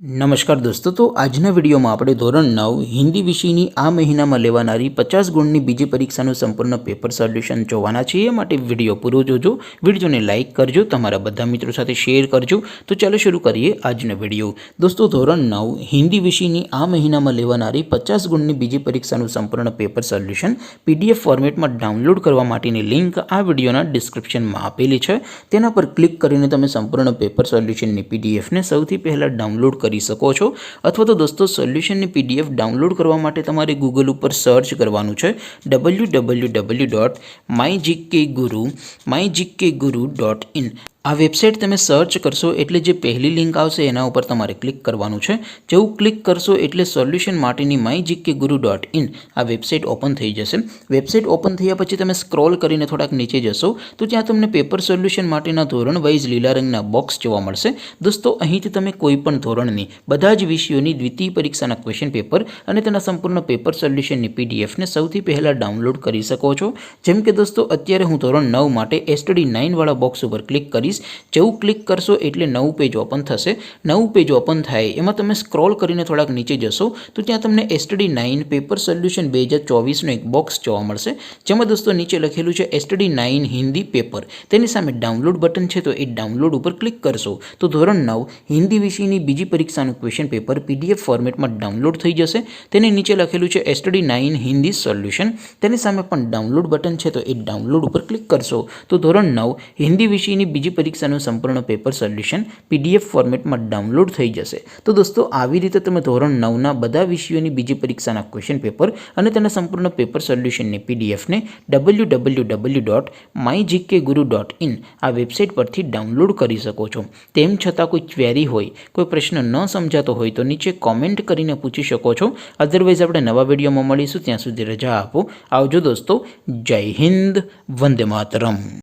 નમસ્કાર દોસ્તો, તો આજના વિડીયોમાં આપણે ધોરણ 9 હિન્દી વિષયની આ મહિનામાં લેવાનારી 50 ગુણની બીજી પરીક્ષાનું સંપૂર્ણ પેપર સોલ્યુશન જોવાના છીએ. માટે વિડીયો પૂરો જોજો, વિડીયોને લાઇક કરજો, તમારા બધા મિત્રો સાથે શેર કરજો. તો ચાલો શરૂ કરીએ આજનો વિડીયો. દોસ્તો, ધોરણ 9 હિન્દી વિષયની આ મહિનામાં લેવાનારી 50 ગુણની બીજી પરીક્ષાનું સંપૂર્ણ પેપર સોલ્યુશન PDF ફોર્મેટમાં ડાઉનલોડ કરવા માટેની લિંક આ વિડીયોના ડિસ્ક્રિપ્શનમાં આપેલી છે. તેના પર ક્લિક કરીને તમે સંપૂર્ણ પેપર સોલ્યુશનની PDFને સૌથી પહેલાં ડાઉનલોડ કરી શકો છો. અથવા તો દોસ્તો, સોલ્યુશનની PDF ડાઉનલોડ કરવા માટે તમારે ગૂગલ ઉપર સર્ચ કરવાનું છે www.mygkguru.in. આ વેબસાઇટ તમે સર્ચ કરશો એટલે જે પહેલી લિંક આવશે એના ઉપર તમારે ક્લિક કરવાનું છે. જેવું ક્લિક કરશો એટલે સોલ્યુશન માટેની mygkguru.in આ વેબસાઇટ ઓપન થઈ જશે. વેબસાઇટ ઓપન થયા પછી તમે સ્ક્રોલ કરીને થોડાક નીચે જશો તો ત્યાં તમને પેપર સોલ્યુશન માટેના ધોરણ વાઇઝ લીલા રંગના બોક્સ જોવા મળશે. દોસ્તો, અહીંથી તમે કોઈ પણ ધોરણની બધા જ વિષયોની દ્વિતીય પરીક્ષાના ક્વેશ્ચન પેપર અને તેના સંપૂર્ણ પેપર સોલ્યુશનની PDFને સૌથી પહેલાં ડાઉનલોડ કરી શકો છો. જેમ કે દોસ્તો, અત્યારે હું ધોરણ 9 માટે STD 9 વાળા બોક્સ ઉપર ક્લિક કરીશ. જેવું ક્લિક કરશો એટલે નવું પેજ ઓપન થશે. નવું પેજ ઓપન થાય એમાં તમે સ્ક્રોલ કરીને થોડાક નીચે જશો તો ત્યાં તમને STD 9 પેપર સોલ્યુશન 2024નું એક બોક્સ જોવા મળશે. જેમાં દોસ્તો નીચે લખેલું છે STD 9 હિન્દી પેપર. તેની સામે ડાઉનલોડ બટન છે, તો એ ડાઉનલોડ ઉપર ક્લિક કરશો તો ધોરણ 9 હિન્દી વિષયની બીજી પરીક્ષાનું ક્વેશ્ચન પેપર PDF ફોર્મેટમાં ડાઉનલોડ થઈ જશે. તેની નીચે લખેલું છે STD 9 હિન્દી સોલ્યુશન. તેની સામે પણ ડાઉનલોડ બટન છે, તો એ ડાઉનલોડ ઉપર ક્લિક કરશો તો ધોરણ 9 હિન્દી વિષયની બીજી પરીક્ષાનું સંપૂર્ણ પેપર સોલ્યુશન PDF ફોર્મેટમાં ડાઉનલોડ થઈ જશે. તો દોસ્તો, આવી રીતે તમે ધોરણ 9ના બધા વિષયોની બીજી પરીક્ષાના ક્વેશ્ચન પેપર અને તેના સંપૂર્ણ પેપર સોલ્યુશનની PDFને www.mygkguru.in આ વેબસાઇટ પરથી ડાઉનલોડ કરી શકો છો. તેમ છતાં કોઈ ક્વેરી હોય, કોઈ પ્રશ્ન ન સમજાતો હોય તો નીચે કોમેન્ટ કરીને પૂછી શકો છો. અધરવાઇઝ આપણે નવા વિડીયોમાં મળીશું. ત્યાં સુધી રજા આપો. આવજો દોસ્તો. જય હિન્દ. વંદે માતરમ.